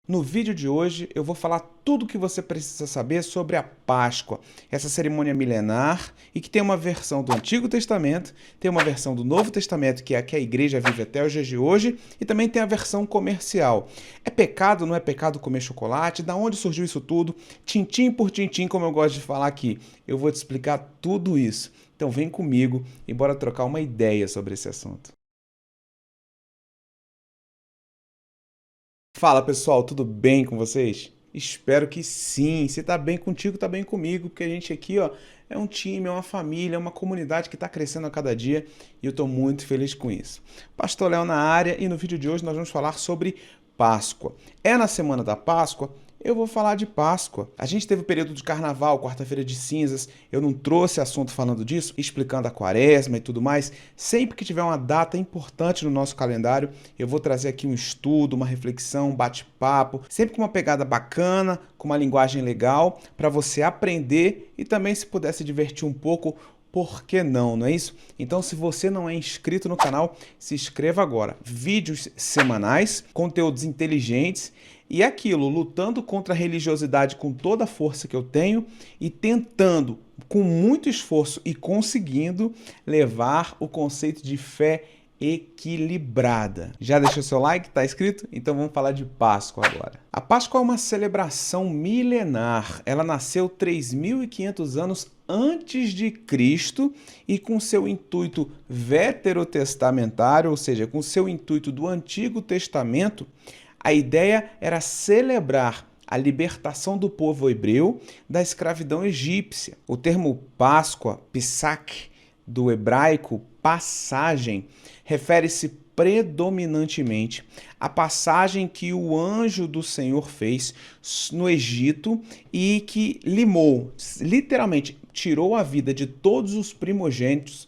No vídeo de hoje eu vou falar tudo o que você precisa saber sobre a Páscoa, essa cerimônia milenar e que tem uma versão do Antigo Testamento, tem uma versão do Novo Testamento, que é a que a igreja vive até os dias de hoje, e também tem a versão comercial. É pecado, não é pecado comer chocolate? Da onde surgiu isso tudo? Tintim por tintim, como eu gosto de falar aqui. Eu vou te explicar tudo isso. Então vem comigo e bora trocar uma ideia sobre esse assunto. Fala pessoal, tudo bem com vocês? Espero que sim. Se tá bem contigo, tá bem comigo, porque a gente aqui, ó, é um time, é uma família, é uma comunidade que está crescendo a cada dia e eu estou muito feliz com isso. Pastor Léo na área e no vídeo de hoje nós vamos falar sobre Páscoa. É na semana da Páscoa? Eu vou falar de Páscoa. A gente teve o período de carnaval, quarta-feira de cinzas. Eu não trouxe assunto falando disso, explicando a quaresma e tudo mais. Sempre que tiver uma data importante no nosso calendário, eu vou trazer aqui um estudo, uma reflexão, um bate-papo, sempre com uma pegada bacana, com uma linguagem legal, para você aprender e também, se puder se divertir um pouco, por que não, não é isso? Então, se você não é inscrito no canal, se inscreva agora. Vídeos semanais, conteúdos inteligentes e aquilo, lutando contra a religiosidade com toda a força que eu tenho e tentando, com muito esforço e conseguindo, levar o conceito de fé equilibrada. Já deixou seu like? Tá inscrito? Então vamos falar de Páscoa agora. A Páscoa é uma celebração milenar. Ela nasceu 3.500 anos antes de Cristo e com seu intuito veterotestamentário, ou seja, com seu intuito do Antigo Testamento, a ideia era celebrar a libertação do povo hebreu da escravidão egípcia. O termo Páscoa, Pesach, do hebraico passagem, refere-se predominantemente à passagem que o anjo do Senhor fez no Egito e que limou, literalmente tirou a vida de todos os primogênitos,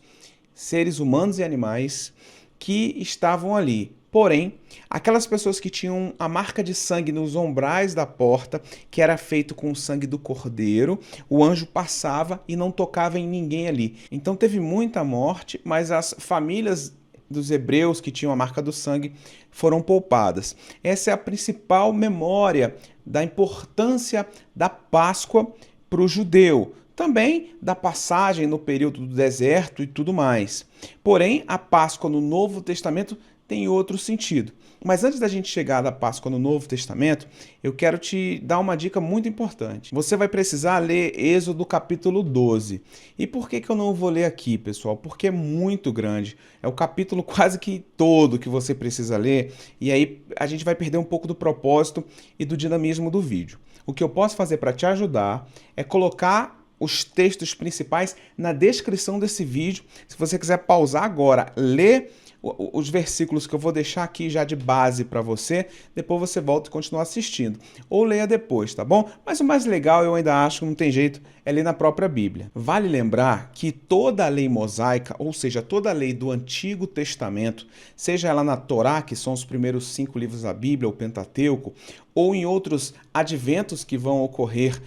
seres humanos e animais que estavam ali. Porém, aquelas pessoas que tinham a marca de sangue nos umbrais da porta, que era feito com o sangue do cordeiro, o anjo passava e não tocava em ninguém ali. Então teve muita morte, mas as famílias dos hebreus que tinham a marca do sangue foram poupadas. Essa é a principal memória da importância da Páscoa para o judeu. Também da passagem no período do deserto e tudo mais. Porém, a Páscoa no Novo Testamento tem outro sentido. Mas antes da gente chegar da Páscoa no Novo Testamento, eu quero te dar uma dica muito importante. Você vai precisar ler Êxodo capítulo 12. E por que eu não vou ler aqui, pessoal? Porque é muito grande. É o capítulo quase que todo que você precisa ler. E aí a gente vai perder um pouco do propósito e do dinamismo do vídeo. O que eu posso fazer para te ajudar é colocar os textos principais na descrição desse vídeo. Se você quiser pausar agora, ler os versículos que eu vou deixar aqui já de base para você, depois você volta e continua assistindo. Ou leia depois, tá bom? Mas o mais legal, eu ainda acho que não tem jeito, é ler na própria Bíblia. Vale lembrar que toda a lei mosaica, ou seja, toda a lei do Antigo Testamento, seja ela na Torá, que são os primeiros 5 livros da Bíblia, o Pentateuco, ou em outros adventos que vão ocorrer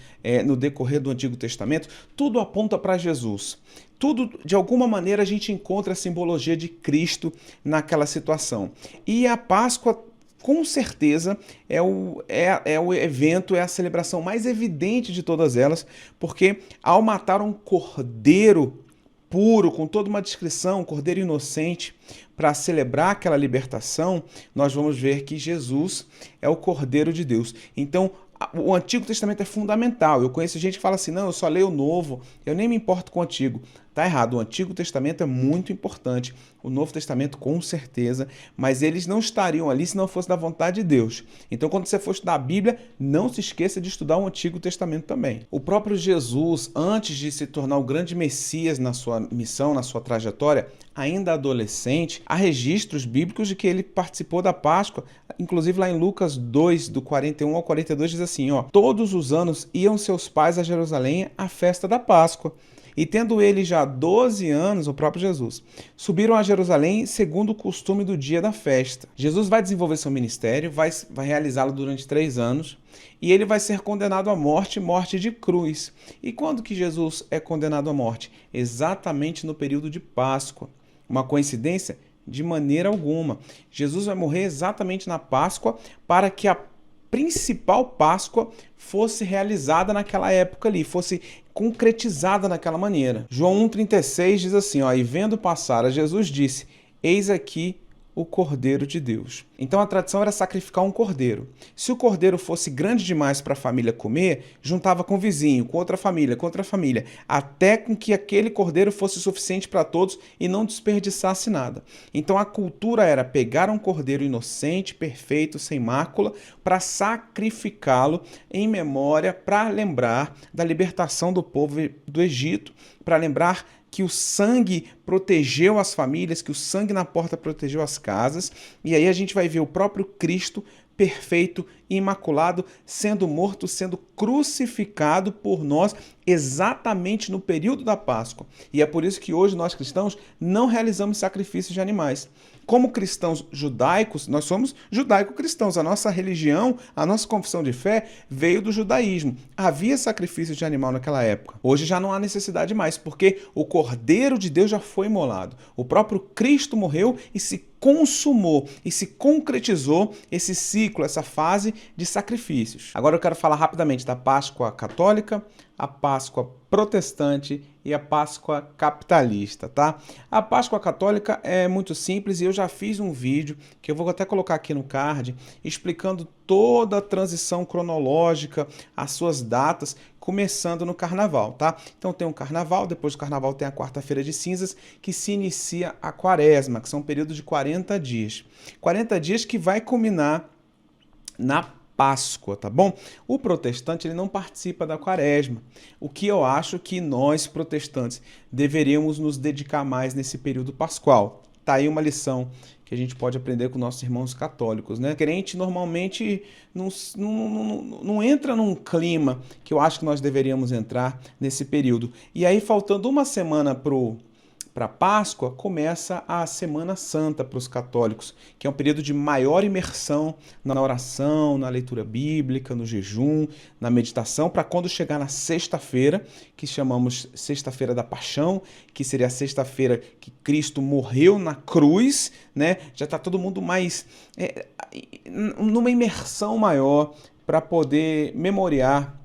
no decorrer do Antigo Testamento, tudo aponta para Jesus. Tudo, de alguma maneira, a gente encontra a simbologia de Cristo naquela situação. E a Páscoa, com certeza, é o evento, é a celebração mais evidente de todas elas, porque ao matar um cordeiro puro, com toda uma descrição, um cordeiro inocente, para celebrar aquela libertação, nós vamos ver que Jesus é o Cordeiro de Deus. Então, o Antigo Testamento é fundamental. Eu conheço gente que fala assim, não, eu só leio o Novo, eu nem me importo com o Antigo. Tá errado, o Antigo Testamento é muito importante, o Novo Testamento com certeza, mas eles não estariam ali se não fosse da vontade de Deus. Então, quando você for estudar a Bíblia, não se esqueça de estudar o Antigo Testamento também. O próprio Jesus, antes de se tornar o grande Messias na sua missão, na sua trajetória, ainda adolescente, há registros bíblicos de que ele participou da Páscoa, inclusive lá em Lucas 2, do 41 ao 42, diz assim, ó, todos os anos iam seus pais a Jerusalém à festa da Páscoa. E tendo ele já 12 anos, o próprio Jesus, subiram a Jerusalém segundo o costume do dia da festa. Jesus vai desenvolver seu ministério, vai realizá-lo durante 3 anos, e ele vai ser condenado à morte, morte de cruz. E quando que Jesus é condenado à morte? Exatamente no período de Páscoa. Uma coincidência? De maneira alguma. Jesus vai morrer exatamente na Páscoa para que a principal Páscoa fosse realizada naquela época ali, fosse concretizada naquela maneira. João 1,36 diz assim, ó, e vendo passar a Jesus disse, eis aqui o Cordeiro de Deus. Então a tradição era sacrificar um cordeiro. Se o cordeiro fosse grande demais para a família comer, juntava com o vizinho, com outra família, até com que aquele cordeiro fosse suficiente para todos e não desperdiçasse nada. Então a cultura era pegar um cordeiro inocente, perfeito, sem mácula, para sacrificá-lo em memória, para lembrar da libertação do povo do Egito, para lembrar que o sangue protegeu as famílias, que o sangue na porta protegeu as casas, e aí a gente vai ver o próprio Cristo perfeito, imaculado, sendo morto, sendo crucificado por nós exatamente no período da Páscoa. E é por isso que hoje nós cristãos não realizamos sacrifícios de animais. Como cristãos judaicos, nós somos judaico-cristãos. A nossa religião, a nossa confissão de fé veio do judaísmo. Havia sacrifício de animal naquela época. Hoje já não há necessidade mais, porque o Cordeiro de Deus já foi imolado. O próprio Cristo morreu e se consumou e se concretizou esse ciclo, essa fase de sacrifícios. Agora eu quero falar rapidamente da Páscoa católica, a Páscoa protestante e a Páscoa capitalista, tá? A Páscoa católica é muito simples e eu já fiz um vídeo que eu vou até colocar aqui no card explicando toda a transição cronológica, as suas datas, começando no Carnaval, tá? Então tem o Carnaval, depois do Carnaval tem a Quarta-feira de Cinzas, que se inicia a Quaresma, que são um período de 40 dias. 40 dias que vai culminar na Páscoa, tá bom? O protestante ele não participa da Quaresma, o que eu acho que nós protestantes deveríamos nos dedicar mais nesse período pascual. Tá aí uma lição que a gente pode aprender com nossos irmãos católicos, né? O crente normalmente não entra num clima que eu acho que nós deveríamos entrar nesse período. E aí, faltando uma semana para Páscoa, começa a Semana Santa para os católicos, que é um período de maior imersão na oração, na leitura bíblica, no jejum, na meditação, para quando chegar na sexta-feira, que chamamos Sexta-feira da Paixão, que seria a sexta-feira que Cristo morreu na cruz, né? Já está todo mundo mais numa imersão maior para poder memoriar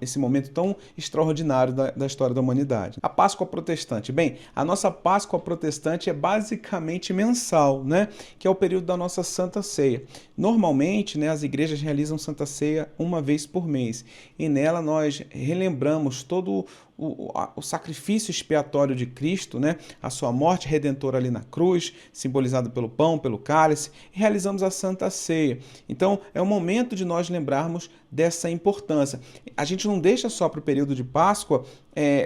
esse momento tão extraordinário da história da humanidade. A Páscoa protestante. Bem, a nossa Páscoa protestante é basicamente mensal, né? Que é o período da nossa Santa Ceia. Normalmente, né, as igrejas realizam Santa Ceia uma vez por mês. E nela nós relembramos todo o sacrifício expiatório de Cristo, né? A sua morte redentora ali na cruz, simbolizado pelo pão, pelo cálice, e realizamos a Santa Ceia. Então, é o momento de nós lembrarmos dessa importância. A gente não deixa só para o período de Páscoa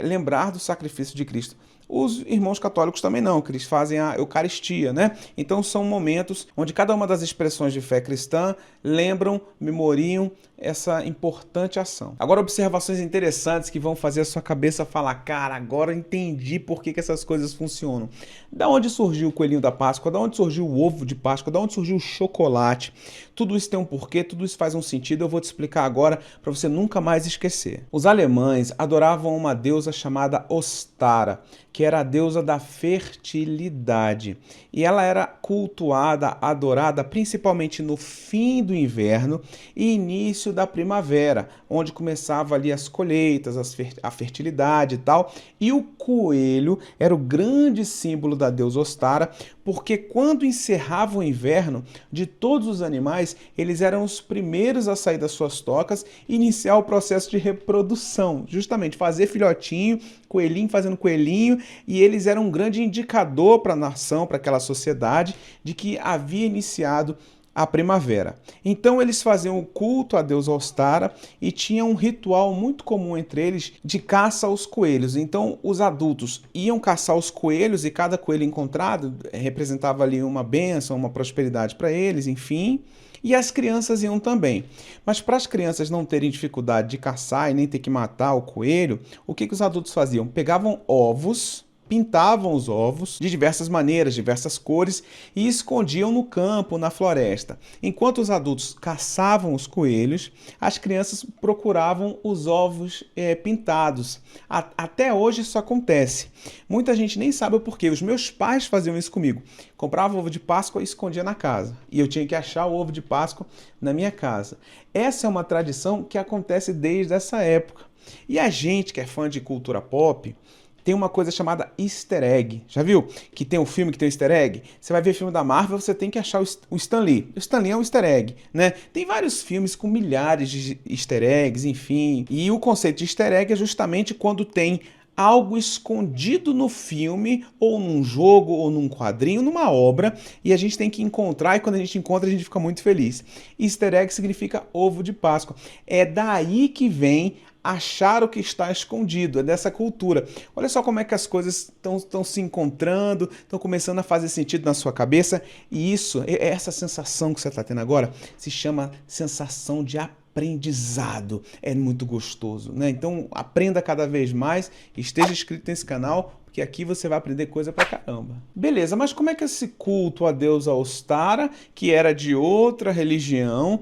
lembrar do sacrifício de Cristo. Os irmãos católicos também não, que eles fazem a Eucaristia, né? Então são momentos onde cada uma das expressões de fé cristã lembram, memoriam essa importante ação. Agora, observações interessantes que vão fazer a sua cabeça falar, cara, agora eu entendi por que essas coisas funcionam. Da onde surgiu o coelhinho da Páscoa? Da onde surgiu o ovo de Páscoa? Da onde surgiu o chocolate? Tudo isso tem um porquê, tudo isso faz um sentido, eu vou te explicar agora para você nunca mais esquecer. Os alemães adoravam uma deusa chamada Ostara, que era a deusa da fertilidade. E ela era cultuada, adorada principalmente no fim do inverno e início da primavera, onde começava ali as colheitas, a fertilidade e tal. E o coelho era o grande símbolo da deusa Ostara, porque quando encerrava o inverno, de todos os animais, eles eram os primeiros a sair das suas tocas e iniciar o processo de reprodução, justamente fazer filhotinho, coelhinho fazendo coelhinho, e eles eram um grande indicador para a nação, para aquela sociedade, de que havia iniciado a primavera. Então eles faziam o culto a deusa Ostara e tinham um ritual muito comum entre eles de caça aos coelhos. Então os adultos iam caçar os coelhos e cada coelho encontrado representava ali uma bênção, uma prosperidade para eles, enfim. E as crianças iam também. Mas para as crianças não terem dificuldade de caçar e nem ter que matar o coelho, o que os adultos faziam? Pegavam ovos pintavam os ovos de diversas maneiras, diversas cores e escondiam no campo, na floresta. Enquanto os adultos caçavam os coelhos, as crianças procuravam os ovos pintados. Até hoje isso acontece. Muita gente nem sabe o porquê. Os meus pais faziam isso comigo. Compravam ovo de Páscoa e escondia na casa. E eu tinha que achar o ovo de Páscoa na minha casa. Essa é uma tradição que acontece desde essa época. E a gente que é fã de cultura pop tem uma coisa chamada easter egg. Já viu? Que tem um filme que tem um easter egg? Você vai ver filme da Marvel, você tem que achar o Stan Lee. O Stan Lee é um easter egg, né? Tem vários filmes com milhares de easter eggs, enfim. E o conceito de easter egg é justamente quando tem algo escondido no filme, ou num jogo, ou num quadrinho, numa obra, e a gente tem que encontrar, e quando a gente encontra, a gente fica muito feliz. Easter egg significa ovo de Páscoa. É daí que vem achar o que está escondido, é dessa cultura. Olha só como é que as coisas estão se encontrando, estão começando a fazer sentido na sua cabeça, e essa sensação que você está tendo agora, se chama sensação de aprendizado. É muito gostoso, né? Então aprenda cada vez mais, esteja inscrito nesse canal, porque aqui você vai aprender coisa pra caramba. Beleza, mas como é que esse culto a deusa Ostara, que era de outra religião,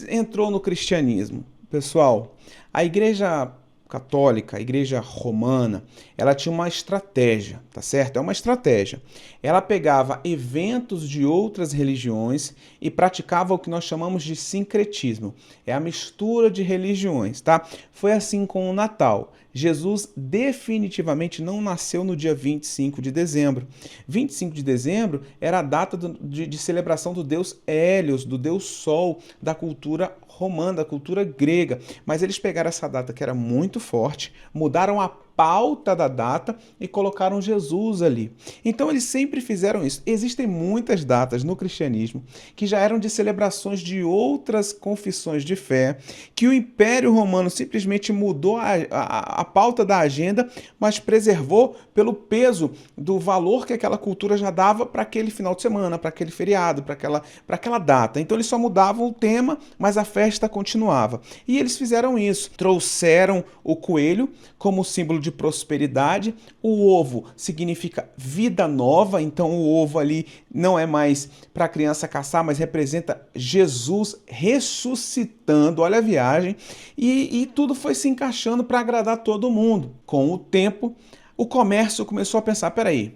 entrou no cristianismo? Pessoal, a Igreja Católica, a Igreja Romana, ela tinha uma estratégia, tá certo? É uma estratégia. Ela pegava eventos de outras religiões e praticava o que nós chamamos de sincretismo. É a mistura de religiões, tá? Foi assim com o Natal. Jesus definitivamente não nasceu no dia 25 de dezembro. 25 de dezembro era a data de celebração do deus Hélios, do deus Sol, da cultura romana, da cultura grega. Mas eles pegaram essa data que era muito forte, mudaram a pauta da data e colocaram Jesus ali. Então eles sempre fizeram isso. Existem muitas datas no cristianismo que já eram de celebrações de outras confissões de fé, que o Império Romano simplesmente mudou a pauta da agenda, mas preservou pelo peso do valor que aquela cultura já dava para aquele final de semana, para aquele feriado, para aquela data. Então eles só mudavam o tema, mas a festa continuava. E eles fizeram isso. Trouxeram o coelho como símbolo de prosperidade. O ovo significa vida nova, então o ovo ali não é mais para a criança caçar, mas representa Jesus ressuscitando. Olha a viagem. E tudo foi se encaixando para agradar todo mundo. Com o tempo, o comércio começou a pensar, peraí,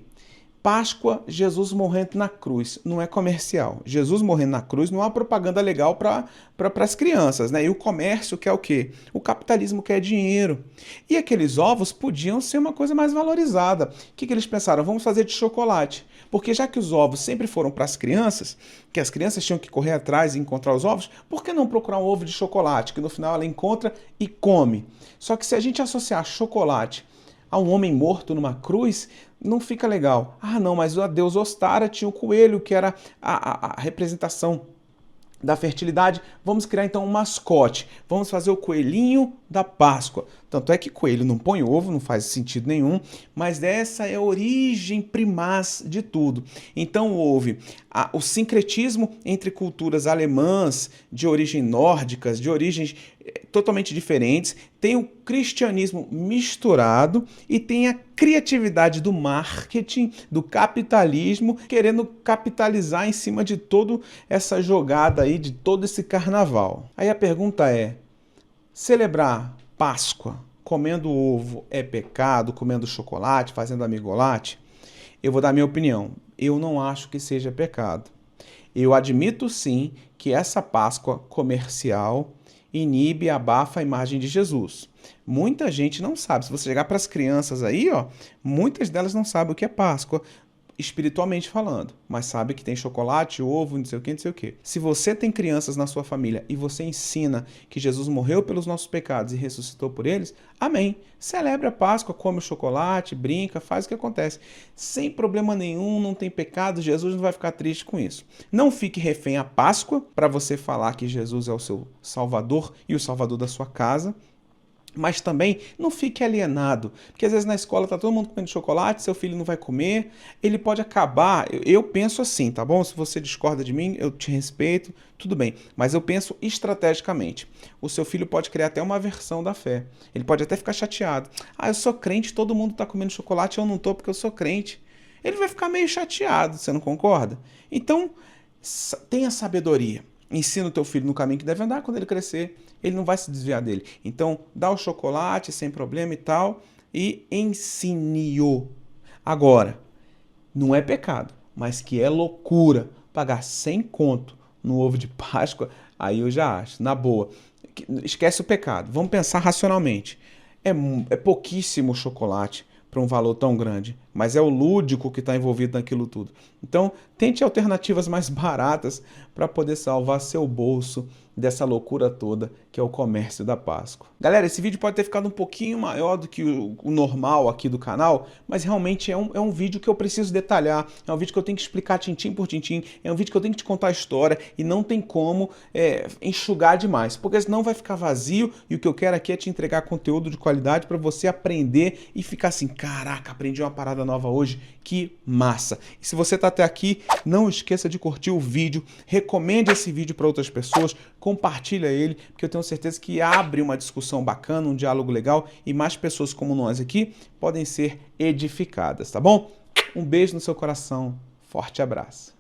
Páscoa, Jesus morrendo na cruz, não é comercial. Jesus morrendo na cruz não é uma propaganda legal para as crianças, né? E o comércio quer o quê? O capitalismo quer dinheiro. E aqueles ovos podiam ser uma coisa mais valorizada. O que eles pensaram? Vamos fazer de chocolate. Porque já que os ovos sempre foram para as crianças, que as crianças tinham que correr atrás e encontrar os ovos, por que não procurar um ovo de chocolate, que no final ela encontra e come? Só que se a gente associar chocolate a um homem morto numa cruz, não fica legal. Ah, não, mas a deusa Ostara tinha o coelho, que era a representação da fertilidade. Vamos criar então um mascote. Vamos fazer o coelhinho da Páscoa. Tanto é que coelho não põe ovo, não faz sentido nenhum, mas essa é a origem primaz de tudo. Então houve o sincretismo entre culturas alemãs, de origem nórdicas, de origens totalmente diferentes, tem o cristianismo misturado e tem a criatividade do marketing, do capitalismo, querendo capitalizar em cima de toda essa jogada aí, de todo esse carnaval. Aí a pergunta é, celebrar Páscoa comendo ovo é pecado, comendo chocolate, fazendo amigolate? Eu vou dar minha opinião. Eu não acho que seja pecado. Eu admito sim que essa Páscoa comercial inibe e abafa a imagem de Jesus. Muita gente não sabe. Se você chegar para as crianças aí, ó, muitas delas não sabem o que é Páscoa, espiritualmente falando, mas sabe que tem chocolate, ovo, não sei o que, não sei o que. Se você tem crianças na sua família e você ensina que Jesus morreu pelos nossos pecados e ressuscitou por eles, amém. Celebra a Páscoa, come o chocolate, brinca, faz o que acontece. Sem problema nenhum, não tem pecado, Jesus não vai ficar triste com isso. Não fique refém à Páscoa para você falar que Jesus é o seu Salvador e o Salvador da sua casa. Mas também não fique alienado, porque às vezes na escola tá todo mundo comendo chocolate, seu filho não vai comer, ele pode acabar. Eu penso assim, tá bom? Se você discorda de mim, eu te respeito, tudo bem. Mas eu penso estrategicamente. O seu filho pode criar até uma aversão da fé. Ele pode até ficar chateado. Ah, eu sou crente, todo mundo tá comendo chocolate, eu não tô porque eu sou crente. Ele vai ficar meio chateado, você não concorda? Então, tenha sabedoria. Ensina o teu filho no caminho que deve andar, quando ele crescer, ele não vai se desviar dele. Então, dá o chocolate sem problema e tal, e ensine-o. Agora, não é pecado, mas que é loucura pagar 100 conto no ovo de Páscoa, aí eu já acho, na boa. Esquece o pecado, vamos pensar racionalmente. É pouquíssimo chocolate para um valor tão grande, mas é o lúdico que está envolvido naquilo tudo. Então, tente alternativas mais baratas para poder salvar seu bolso dessa loucura toda que é o comércio da Páscoa. Galera, esse vídeo pode ter ficado um pouquinho maior do que o normal aqui do canal, mas realmente é um vídeo que eu preciso detalhar, é um vídeo que eu tenho que explicar tintim por tintim, é um vídeo que eu tenho que te contar a história e não tem como enxugar demais, porque senão vai ficar vazio e o que eu quero aqui é te entregar conteúdo de qualidade para você aprender e ficar assim, caraca, aprendi uma parada nova hoje, que massa! E se você está até aqui, não esqueça de curtir o vídeo, recomende esse vídeo para outras pessoas, compartilha ele, porque eu tenho certeza que abre uma discussão bacana, um diálogo legal e mais pessoas como nós aqui podem ser edificadas, tá bom? Um beijo no seu coração, forte abraço.